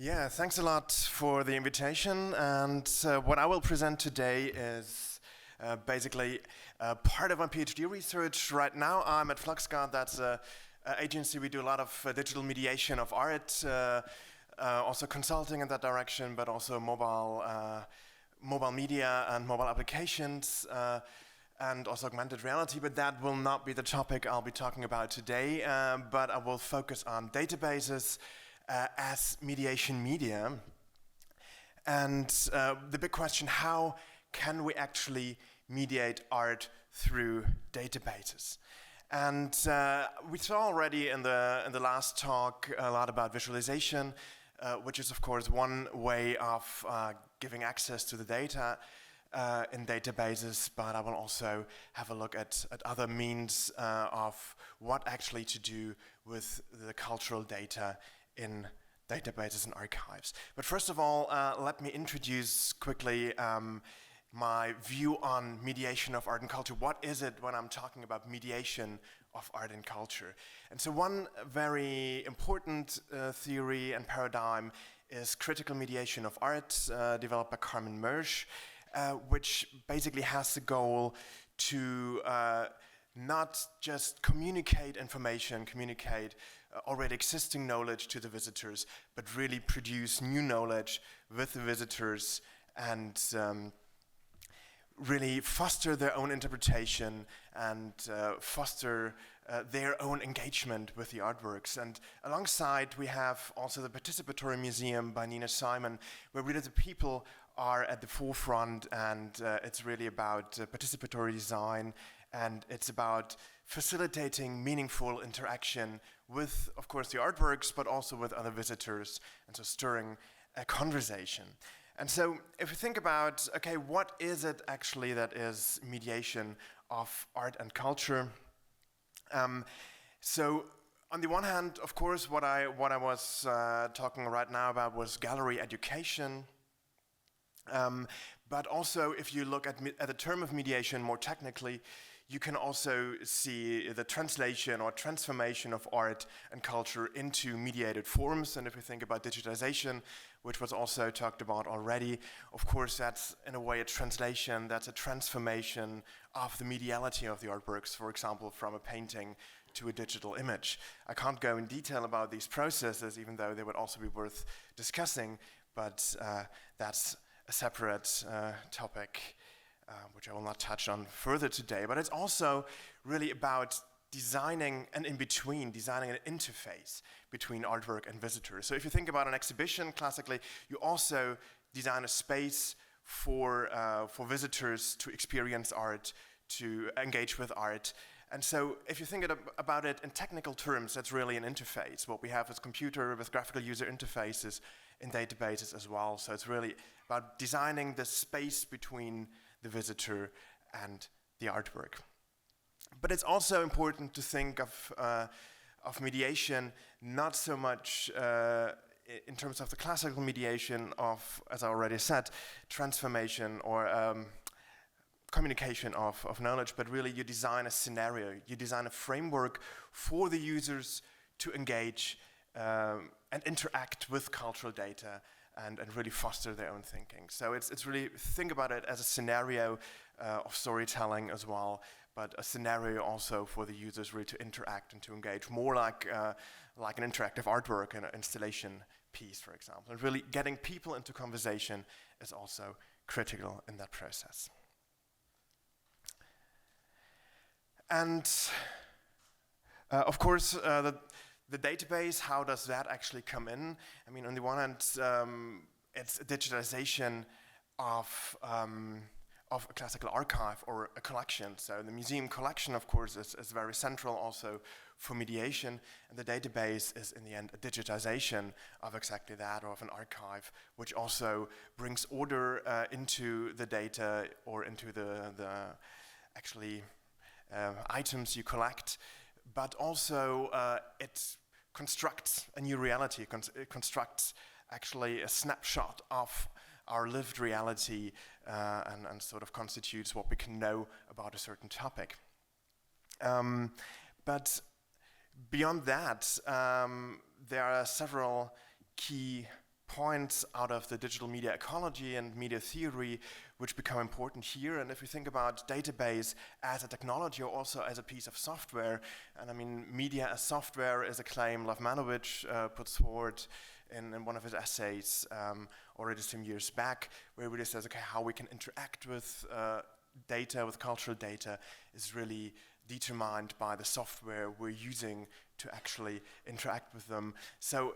Yeah, thanks a lot for the invitation. And what I will present today is basically part of my PhD research. Right now I'm at Fluxguard. That's an agency. We do a lot of digital mediation of art, also consulting in that direction, but also mobile media and mobile applications, and also augmented reality. But that will not be the topic I'll be talking about today, but I will focus on databases as mediation media. And the big question, how can we actually mediate art through databases? And we saw already in the last talk a lot about visualization, which is of course one way of giving access to the data in databases, but I will also have a look at other means of what actually to do with the cultural data in databases and archives. But first of all, let me introduce quickly my view on mediation of art and culture. What is it when I'm talking about mediation of art and culture? And so one very important theory and paradigm is critical mediation of art, developed by Mörsch, which basically has the goal to not just communicate information, communicate already existing knowledge to the visitors, but really produce new knowledge with the visitors and really foster their own interpretation and foster their own engagement with the artworks. And alongside we have also the Participatory Museum by Nina Simon, where really the people are at the forefront, and it's really about participatory design, and it's about facilitating meaningful interaction with, of course, the artworks, but also with other visitors, and so stirring a conversation. And so if we think about, okay, what is it actually that is mediation of art and culture? So on the one hand, of course, what I was talking right now about was gallery education. But also, if you look at the term of mediation more technically, you can also see the translation or transformation of art and culture into mediated forms. And if we think about digitization, which was also talked about already, of course, that's in a way a translation, that's a transformation of the mediality of the artworks, for example, from a painting to a digital image. I can't go in detail about these processes, even though they would also be worth discussing, but that's a separate topic, which I will not touch on further today. But it's also really about designing an in-between, designing an interface between artwork and visitors. So if you think about an exhibition, classically, you also design a space for visitors to experience art, to engage with art. And so if you think about it in technical terms, that's really an interface. What we have is computer with graphical user interfaces in databases as well. So it's really about designing the space between the visitor and the artwork. But it's also important to think of mediation not so much in terms of the classical mediation of, as I already said, transformation or communication of knowledge, but really you design a scenario, you design a framework for the users to engage and interact with cultural data and really foster their own thinking. So it's really, think about it as a scenario of storytelling as well, but a scenario also for the users really to interact and to engage, more like an interactive artwork and an installation piece, for example. And really getting people into conversation is also critical in that process. And of course, the database, how does that actually come in? I mean, on the one hand, it's a digitalization of a classical archive or a collection. So the museum collection, of course, is very central also for mediation. And the database is, in the end, a digitization of exactly that, or of an archive, which also brings order into the data or into the actually items you collect. But also it constructs a new reality, it constructs actually a snapshot of our lived reality and sort of constitutes what we can know about a certain topic. But beyond that, there are several key points out of the digital media ecology and media theory which become important here. And if we think about database as a technology or also as a piece of software, and I mean media as software is a claim Manovich puts forward in one of his essays already some years back, where he really says, okay, how we can interact with data, with cultural data, is really determined by the software we're using to actually interact with them. So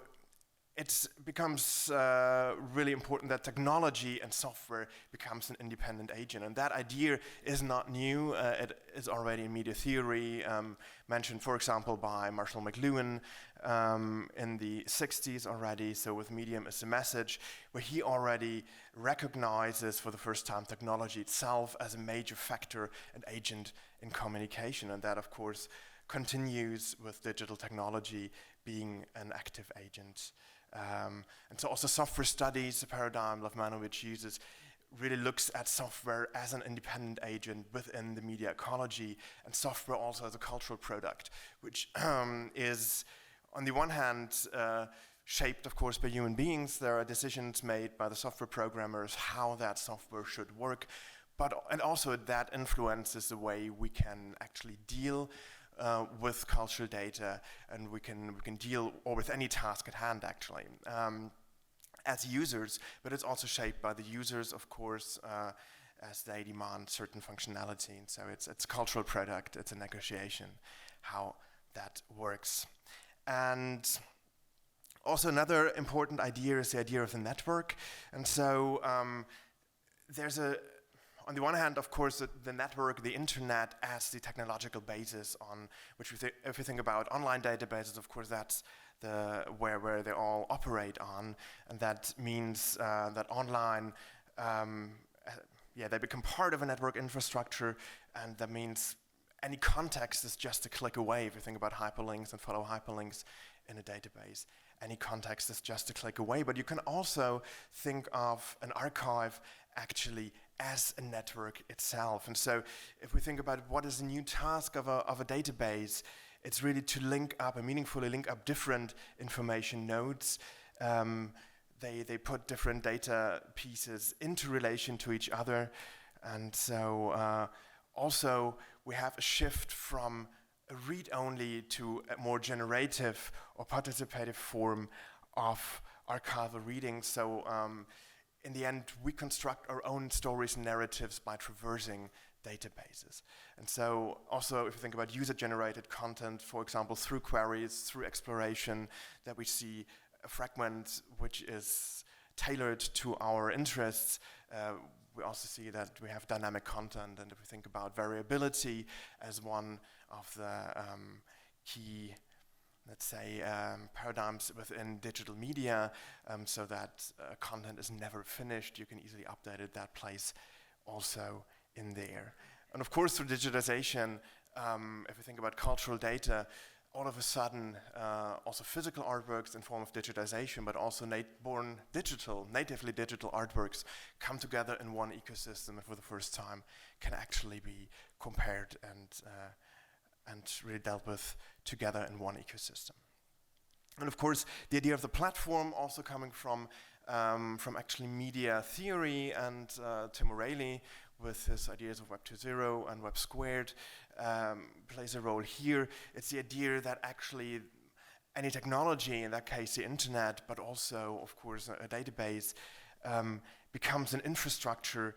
it becomes really important that technology and software becomes an independent agent. And that idea is not new. It is already in media theory, mentioned, for example, by Marshall McLuhan in the 60s already, so with Medium as a Message, where he already recognizes for the first time technology itself as a major factor and agent in communication. And that, of course, continues with digital technology being an active agent. And so also software studies, the paradigm Manovich uses, really looks at software as an independent agent within the media ecology, and software also as a cultural product, which is, on the one hand, shaped, of course, by human beings. There are decisions made by the software programmers how that software should work, and also that influences the way we can actually deal with cultural data, and we can deal or with any task at hand actually as users, but it's also shaped by the users, of course, as they demand certain functionality. And so it's a cultural product, it's a negotiation, how that works. And also another important idea is the idea of the network. And so there's on the one hand, of course, the network, the internet as the technological basis on which if we think about online databases, of course, that's where they all operate on. And that means that online, they become part of a network infrastructure, and that means any context is just a click away. If you think about hyperlinks and follow hyperlinks in a database, any context is just a click away. But you can also think of an archive actually as a network itself. And so if we think about what is the new task of a database, it's really to link up and meaningfully link up different information nodes. They put different data pieces into relation to each other. And so also we have a shift from a read-only to a more generative or participative form of archival reading. So in the end, we construct our own stories and narratives by traversing databases. And so also if you think about user-generated content, for example, through queries, through exploration, that we see a fragment which is tailored to our interests. We also see that we have dynamic content, and if we think about variability as one of the key, let's say, paradigms within digital media, so that content is never finished, you can easily update it, that plays also in there. And of course, through digitization, if we think about cultural data, all of a sudden, also physical artworks in form of digitization, but also natively digital artworks come together in one ecosystem, and for the first time can actually be compared and really dealt with together in one ecosystem. And of course, the idea of the platform also coming from actually media theory, and Tim O'Reilly with his ideas of Web 2.0 and Web squared plays a role here. It's the idea that actually any technology, in that case the internet, but also of course a database, becomes an infrastructure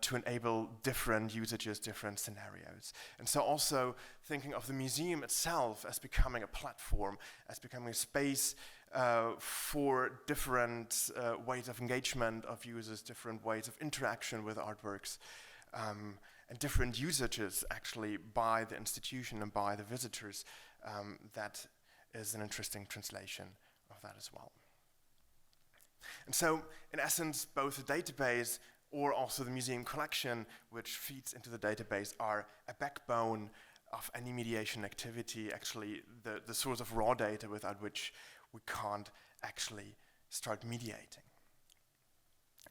to enable different usages, different scenarios. And so also thinking of the museum itself as becoming a platform, as becoming a space for different ways of engagement of users, different ways of interaction with artworks, and different usages actually by the institution and by the visitors. That is an interesting translation of that as well. And so, in essence, both the database or also the museum collection, which feeds into the database, are a backbone of any mediation activity, actually the source of raw data without which we can't actually start mediating.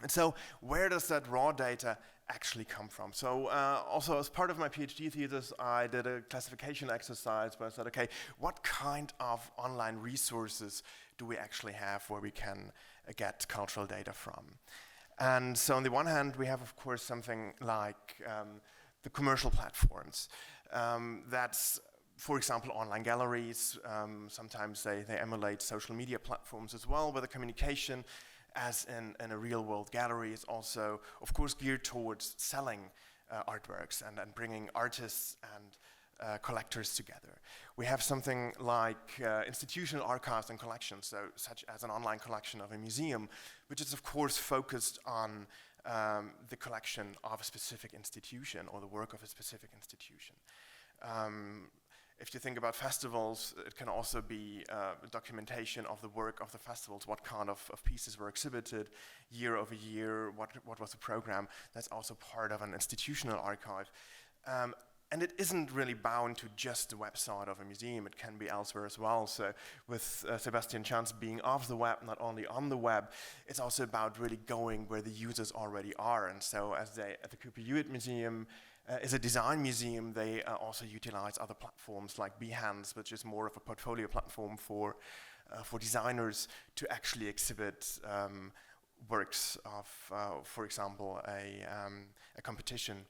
And so where does that raw data actually come from? So also as part of my PhD thesis, I did a classification exercise where I said, okay, what kind of online resources do we actually have where we can get cultural data from. And so on the one hand, we have, of course, something like the commercial platforms. That's, for example, online galleries. Sometimes they emulate social media platforms as well, where the communication, as in a real-world gallery, is also, of course, geared towards selling artworks and bringing artists and collectors together. We have something like institutional archives and collections, so such as an online collection of a museum, which is of course focused on the collection of a specific institution or the work of a specific institution. If you think about festivals, it can also be documentation of the work of the festivals, what kind of pieces were exhibited year over year, what was the program. That's also part of an institutional archive. And it isn't really bound to just the website of a museum, it can be elsewhere as well. So with Sebastian Chan's being off the web, not only on the web, it's also about really going where the users already are. And so as at the Cooper Hewitt Museum is a design museum, they also utilize other platforms like Behance, which is more of a portfolio platform for designers to actually exhibit works of, for example, a competition.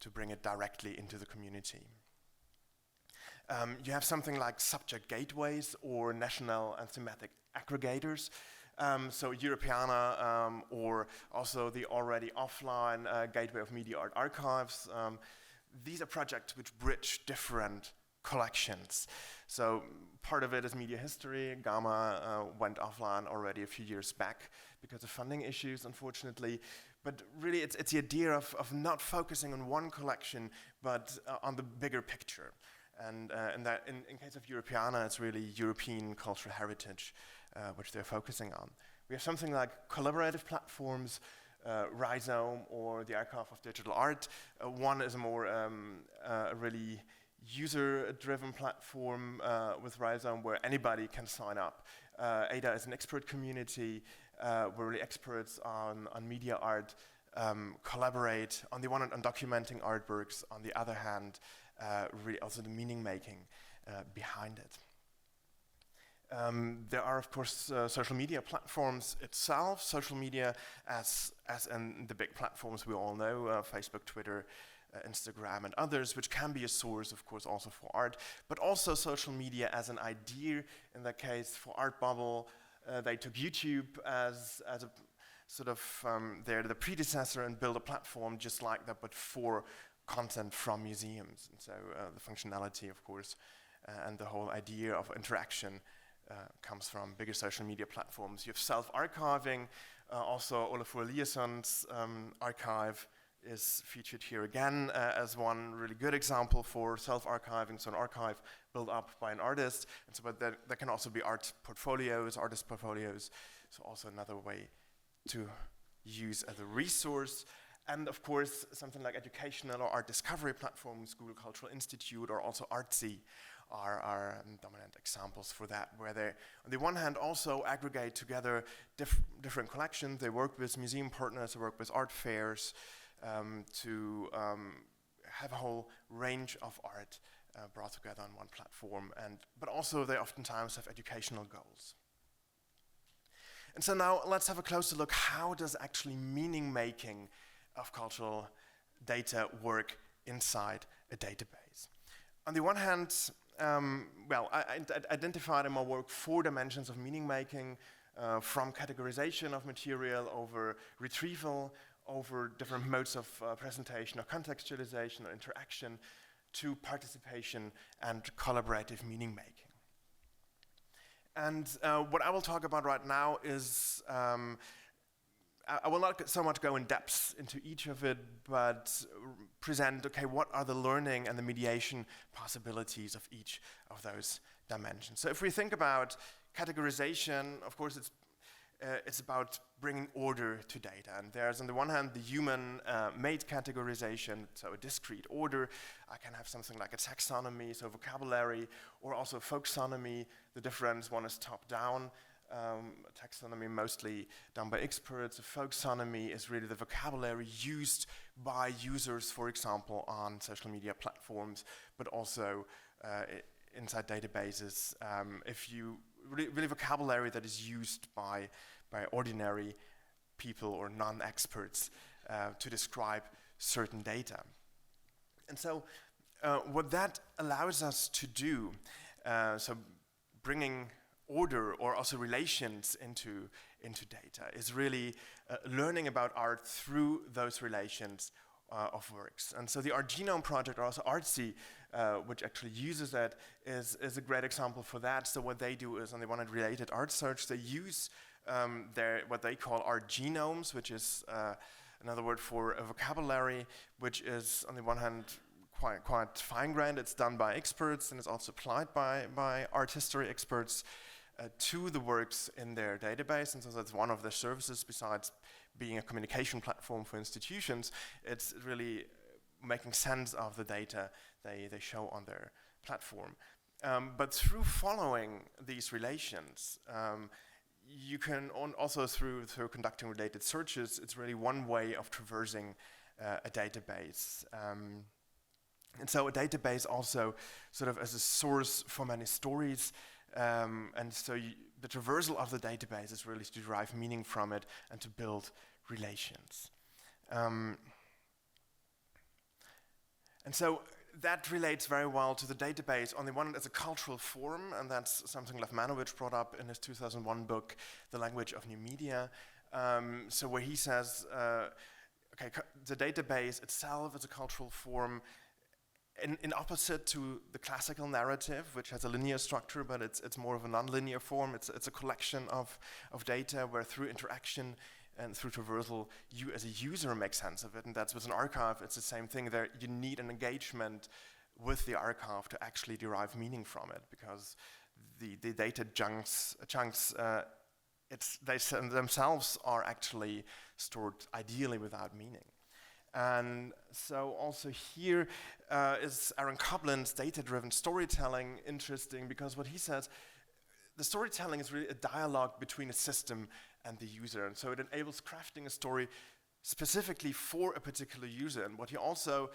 To bring it directly into the community. You have something like subject gateways or national and thematic aggregators. So Europeana or also the already offline Gateway of Media Art Archives. These are projects which bridge different collections. So part of it is media history. Gamma went offline already a few years back because of funding issues, unfortunately. But really, it's the idea of not focusing on one collection, but on the bigger picture. And in case of Europeana, it's really European cultural heritage, which they're focusing on. We have something like collaborative platforms, Rhizome or the Archive of Digital Art. One is a more really user-driven platform with Rhizome where anybody can sign up. Ada is an expert community where really experts on media art collaborate on the one hand on documenting artworks, on the other hand really also the meaning making behind it. There are of course social media platforms itself, social media as in the big platforms we all know, Facebook, Twitter, Instagram and others, which can be a source of course also for art, but also social media as an idea. In that case for Art Bubble, they took YouTube as a sort of they're the predecessor and built a platform just like that, but for content from museums. And so the functionality, of course, and the whole idea of interaction comes from bigger social media platforms. You have self-archiving, also Olafur Eliasson's archive is featured here again as one really good example for self-archiving, so an archive built up by an artist. And so, but there can also be art portfolios, artist portfolios, so also another way to use as a resource. And of course, something like educational or art discovery platforms, Google Cultural Institute or also Artsy are dominant examples for that, where they, on the one hand, also aggregate together different collections. They work with museum partners, they work with art fairs, to have a whole range of art brought together on one platform, but also they oftentimes have educational goals. And so now let's have a closer look, how does actually meaning making of cultural data work inside a database? On the one hand, I identified in my work 4 dimensions of meaning making, from categorization of material over retrieval, over different modes of presentation or contextualization or interaction, to participation and collaborative meaning making. And what I will talk about right now is, I will not so much go in depth into each of it, but present, okay, what are the learning and the mediation possibilities of each of those dimensions. So if we think about categorization, of course it's about bringing order to data. And there's on the one hand the human-made categorization, so a discrete order. I can have something like a taxonomy, so vocabulary, or also folksonomy. The difference, one is top-down, taxonomy mostly done by experts. A folksonomy is really the vocabulary used by users, for example, on social media platforms, but also inside databases. If you really vocabulary that is used by by ordinary people or non-experts to describe certain data. And so what that allows us to do, so bringing order or also relations into data, is really learning about art through those relations of works. And so the Art Genome project, or also Artsy, which actually uses that, is a great example for that. So what they do is, on the one hand, related art search. They use what they call art genomes, which is another word for a vocabulary, which is, on the one hand, quite fine-grained. It's done by experts, and it's also applied by art history experts to the works in their database. And so that's one of their services, besides being a communication platform for institutions. It's really making sense of the data they show on their platform. But through following these relations, you can also through conducting related searches, it's really one way of traversing a database. And so a database also sort of as a source for many stories, and so the traversal of the database is really to derive meaning from it and to build relations. And so that relates very well to the database on the one hand as a cultural form, and that's something like Manovich brought up in his 2001 book, The Language of New Media. So where he says, the database itself is a cultural form in opposite to the classical narrative, which has a linear structure, but it's more of a non-linear form. It's a collection of data where through interaction and through traversal, you as a user make sense of it. And that's with an archive, it's the same thing. There you need an engagement with the archive to actually derive meaning from it, because the data chunks they themselves are actually stored ideally without meaning. And so also here is Aaron Kublin's data-driven storytelling interesting, because what he says, the storytelling is really a dialogue between a system and the user. And so it enables crafting a story specifically for a particular user. And what he also,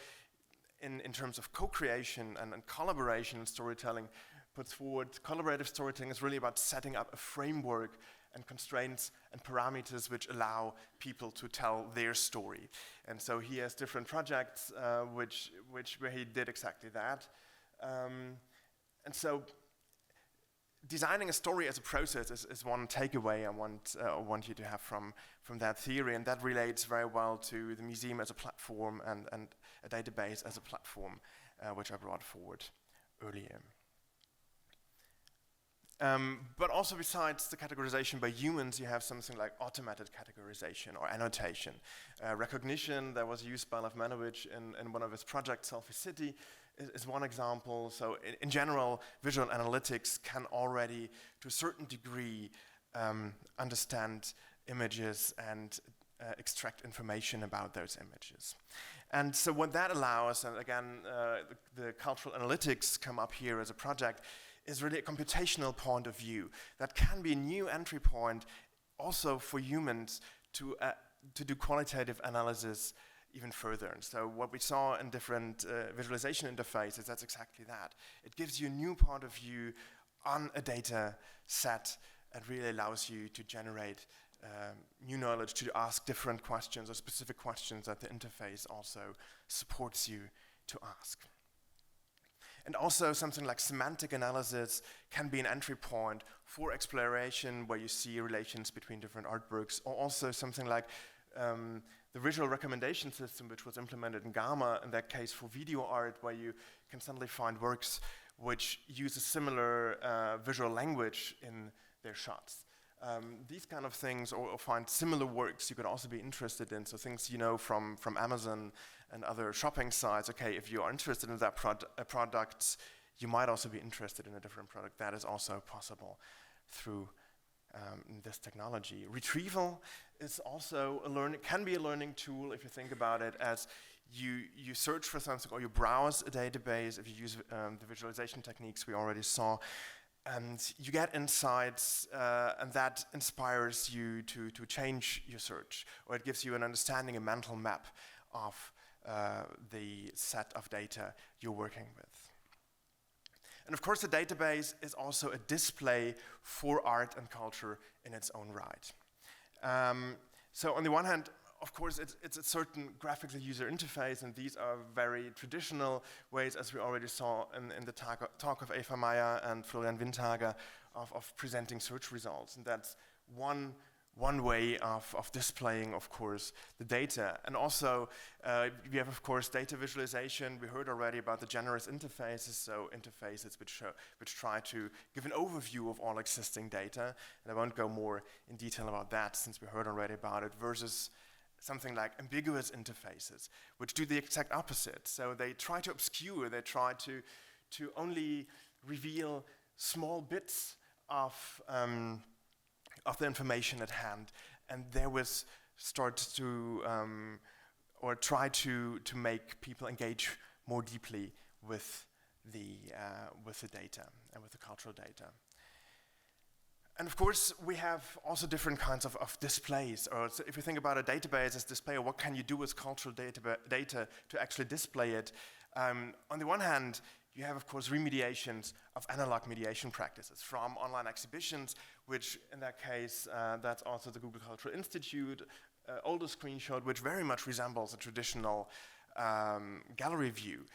in terms of co-creation and collaboration in storytelling, puts forward, collaborative storytelling is really about setting up a framework and constraints and parameters which allow people to tell their story. And so he has different projects where he did exactly that. And so designing a story as a process is one takeaway I want you to have from that theory, and that relates very well to the museum as a platform and a database as a platform, which I brought forward earlier. But also besides the categorization by humans, you have something like automated categorization or annotation. Recognition that was used by Manovich in one of his projects, Selfie City, is one example. So in general, visual analytics can already, to a certain degree, understand images and extract information about those images. And so what that allows, and again, the cultural analytics come up here as a project, is really a computational point of view that can be a new entry point also for humans to do qualitative analysis even further. And so what we saw in different visualization interfaces, that's exactly that. It gives you a new point of view on a data set and really allows you to generate new knowledge, to ask different questions or specific questions that the interface also supports you to ask. And also something like semantic analysis can be an entry point for exploration where you see relations between different artworks, or also something like the visual recommendation system, which was implemented in Gamma, in that case for video art, where you can suddenly find works which use a similar visual language in their shots. These kind of things, or find similar works you could also be interested in. So things you know from Amazon and other shopping sites. Okay, if you are interested in that product, you might also be interested in a different product. That is also possible through this technology. Retrieval is also can be a learning tool if you think about it as you search for something or you browse a database. If you use the visualization techniques we already saw, and you get insights, and that inspires you to change your search, or it gives you an understanding, a mental map of the set of data you're working with. And of course, the database is also a display for art and culture in its own right. So on the one hand, of course, it's a certain graphical user interface, and these are very traditional ways, as we already saw in the talk of Eva Meyer and Florian Wiencek, of presenting search results. And that's one way of displaying, of course, the data. And also, we have, of course, data visualization. We heard already about the generous interfaces, so interfaces which try to give an overview of all existing data. And I won't go more in detail about that, since we heard already about it, versus something like ambiguous interfaces, which do the exact opposite. So they try to obscure, they try to only reveal small bits of the information at hand, and therewith start to or try to make people engage more deeply with the data and with the cultural data. And of course, we have also different kinds of displays. Or so if you think about a database as display, or what can you do with cultural data to actually display it? On the one hand, you have, of course, remediations of analog mediation practices from online exhibitions, which in that case, that's also the Google Cultural Institute, older screenshot, which very much resembles a traditional gallery view,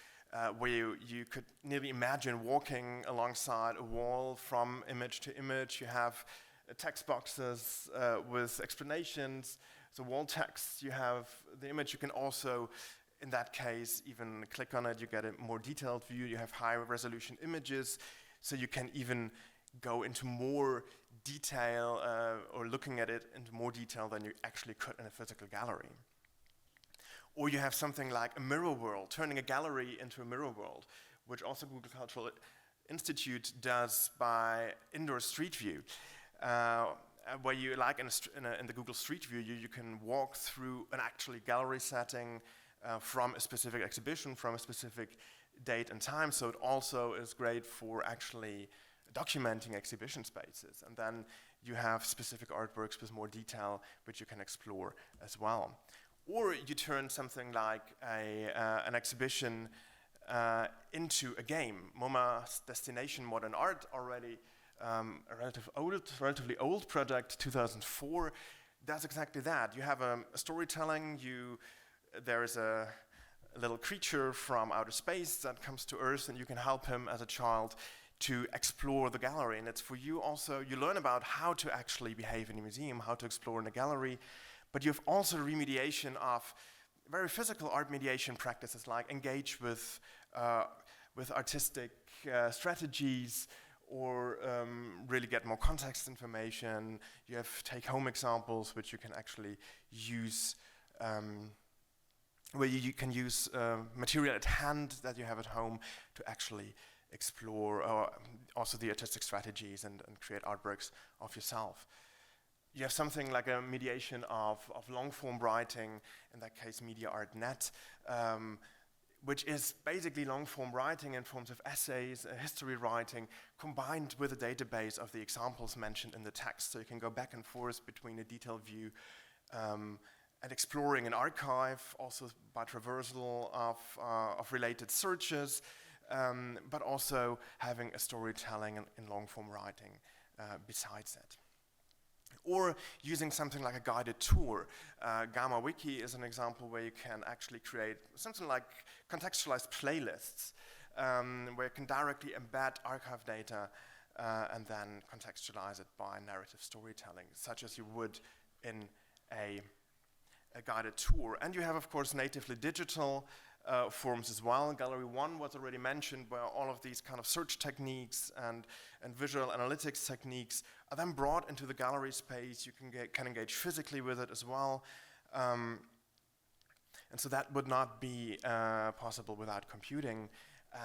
where you could nearly imagine walking alongside a wall from image to image. You have text boxes with explanations, the wall text, you have the image. You can also, in that case, even click on it, you get a more detailed view. You have high resolution images, so you can even go into more detail or looking at it into more detail than you actually could in a physical gallery. Or you have something like a mirror world, turning a gallery into a mirror world, which also Google Cultural Institute does by indoor street view, where you, like in the Google Street View, you can walk through an actually gallery setting from a specific exhibition, from a specific date and time. So it also is great for actually documenting exhibition spaces. And then you have specific artworks with more detail, which you can explore as well. Or you turn something like an exhibition into a game. MoMA's Destination Modern Art, already a relatively old project, 2004, does exactly that. You have a storytelling, there is a little creature from outer space that comes to Earth, and you can help him as a child to explore the gallery. And it's for you also, you learn about how to actually behave in a museum, how to explore in a gallery, but you have also remediation of very physical art mediation practices, like engage with artistic strategies, or really get more context information. You have take-home examples, which you can actually use, where you can use material at hand that you have at home to actually explore also the artistic strategies and create artworks of yourself. You have something like a mediation of long-form writing, in that case MediaArtNet, which is basically long-form writing in forms of essays, history writing, combined with a database of the examples mentioned in the text. So you can go back and forth between a detailed view and exploring an archive, also by traversal of related searches, but also having a storytelling in long-form writing besides that. Or using something like a guided tour. Gamma Wiki is an example where you can actually create something like contextualized playlists, where you can directly embed archive data and then contextualize it by narrative storytelling, such as you would in a guided tour. And you have, of course, natively digital forms as well. Gallery 1 was already mentioned, where all of these kind of search techniques and visual analytics techniques are then brought into the gallery space. You can engage physically with it as well. And so that would not be possible without computing.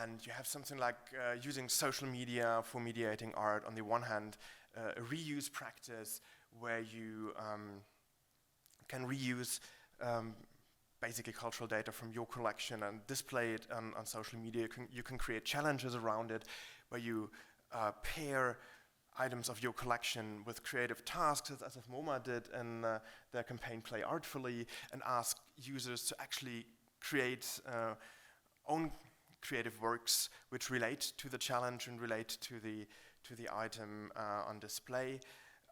And you have something like using social media for mediating art. On the one hand, a reuse practice where you can reuse basically cultural data from your collection and display it on social media. You can create challenges around it, where you pair items of your collection with creative tasks, as if MoMA did in their campaign Play Artfully, and ask users to actually create own creative works which relate to the challenge and relate to the item on display.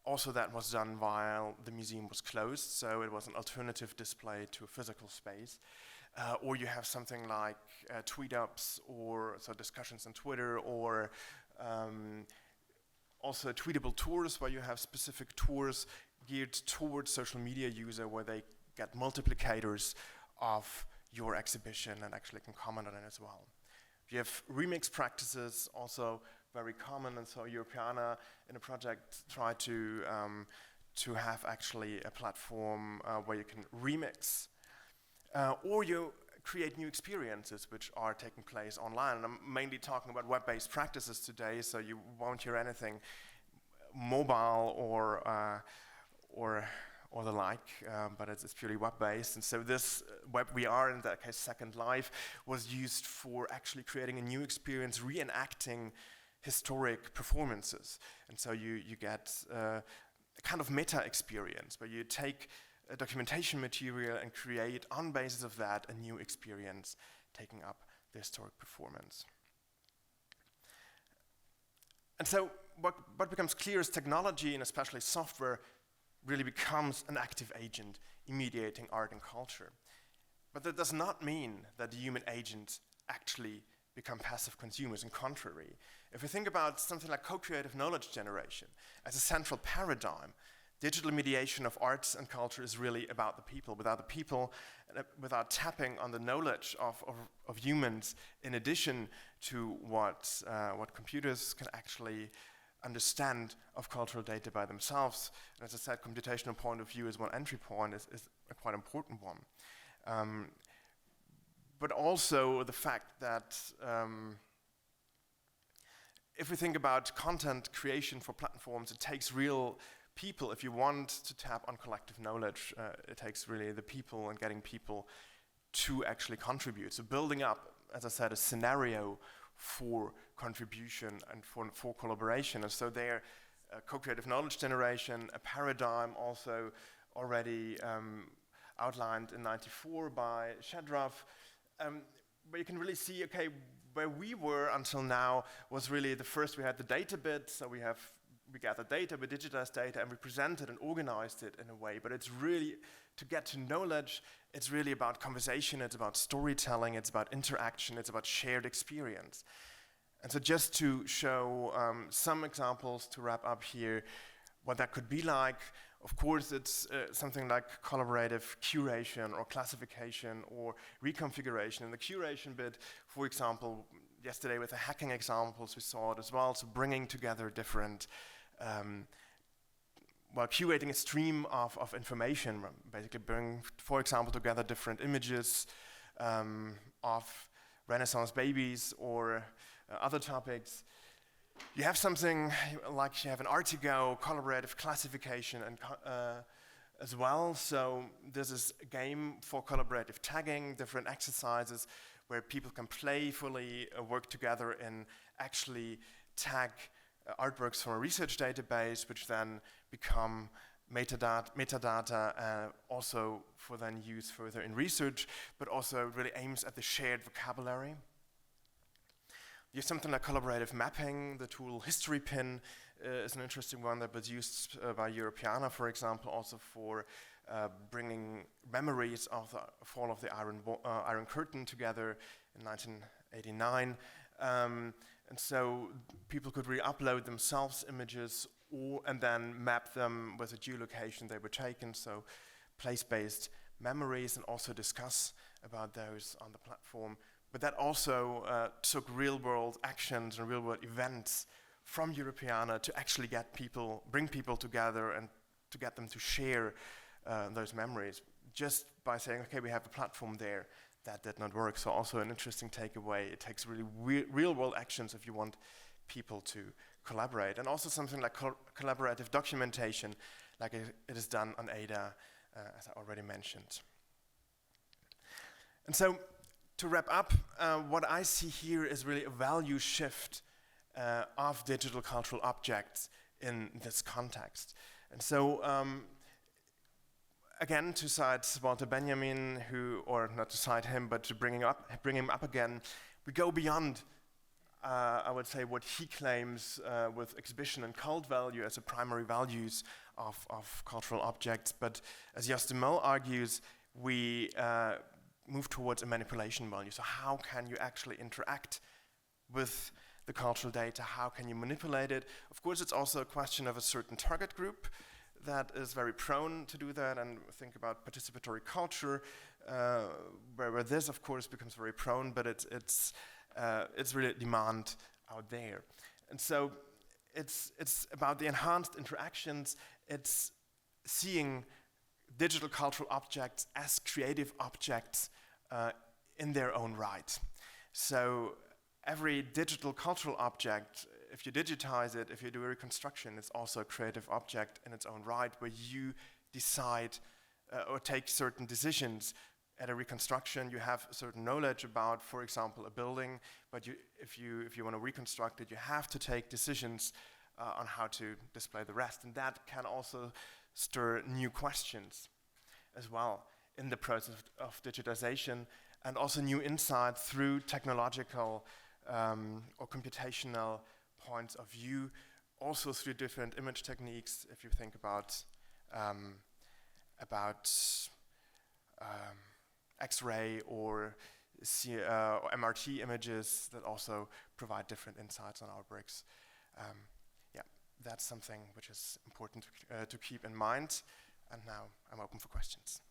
Also, that was done while the museum was closed, so it was an alternative display to a physical space. Or you have something like tweet-ups, or so discussions on Twitter, or also tweetable tours, where you have specific tours geared towards social media user, where they get multiplicators of your exhibition and actually can comment on it as well. You have remix practices, also very common, and so Europeana in a project try to have actually a platform where you can remix, or you create new experiences which are taking place online. And I'm mainly talking about web-based practices today, so you won't hear anything mobile or the like, but it's purely web-based. And so this WebVR, in that case Second Life, was used for actually creating a new experience, reenacting historic performances. And so you get a kind of meta experience where you take a documentation material and create, on basis of that, a new experience taking up the historic performance. And so what becomes clear is technology, and especially software, really becomes an active agent in mediating art and culture. But that does not mean that the human agents actually become passive consumers. On contrary, if we think about something like co-creative knowledge generation as a central paradigm, digital mediation of arts and culture is really about the people. Without the people, without tapping on the knowledge of humans, in addition to what computers can actually understand of cultural data by themselves. And as I said, computational point of view is one entry point, is a quite important one. But also the fact that if we think about content creation for platforms, it takes real people. If you want to tap on collective knowledge, it takes really the people and getting people to actually contribute. So building up, as I said, a scenario for contribution and for collaboration. And so there, co-creative knowledge generation, a paradigm also already outlined in '94 by Shadrav, where you can really see, okay, where we were until now was really the first, we had the data bit, so we gathered data, we digitized data, and we presented and organized it in a way. But it's really, to get to knowledge, it's really about conversation, it's about storytelling, it's about interaction, it's about shared experience. And so just to show some examples to wrap up here, what that could be like, of course it's something like collaborative curation or classification or reconfiguration. In the curation bit, for example, yesterday with the hacking examples we saw it as well, so bringing together different curating a stream of information, basically bring, for example, together different images of Renaissance babies or other topics. You have something like you have an Artigo collaborative classification and as well. So this is a game for collaborative tagging, different exercises where people can playfully work together and actually tag artworks from a research database, which then become metadata also for then use further in research, but also really aims at the shared vocabulary. You have something like collaborative mapping. The tool HistoryPin is an interesting one that was used by Europeana, for example, also for bringing memories of the fall of the Iron Curtain together in 1989. And so people could re-upload themselves images and then map them with a geolocation they were taken, so place-based memories, and also discuss about those on the platform. But that also took real-world actions and real-world events from Europeana to actually bring people together and to get them to share those memories. Just by saying, okay, we have a platform there, that did not work. So also an interesting takeaway. It takes really real-world actions if you want people to collaborate. And also something like collaborative documentation, like it is done on Ada, as I already mentioned. And so, to wrap up, what I see here is really a value shift of digital cultural objects in this context. And so, again, to cite Walter Benjamin, or not to cite him, but to bring him up again, we go beyond I would say, what he claims with exhibition and cult value as the primary values of cultural objects. But as Jos de Mol argues, we move towards a manipulation value. So how can you actually interact with the cultural data? How can you manipulate it? Of course, it's also a question of a certain target group that is very prone to do that, and think about participatory culture, where this, of course, becomes very prone, but it's really demand out there. And so it's about the enhanced interactions. It's seeing digital cultural objects as creative objects in their own right. So every digital cultural object, if you digitize it, if you do a reconstruction, it's also a creative object in its own right, where you decide or take certain decisions. At a reconstruction, you have certain knowledge about, for example, a building, but if you want to reconstruct it, you have to take decisions on how to display the rest. And that can also stir new questions as well in the process of digitization, and also new insight through technological or computational points of view, also through different image techniques. If you think about X-ray or MRT images that also provide different insights on our bricks. Yeah, that's something which is important to keep in mind. And now I'm open for questions.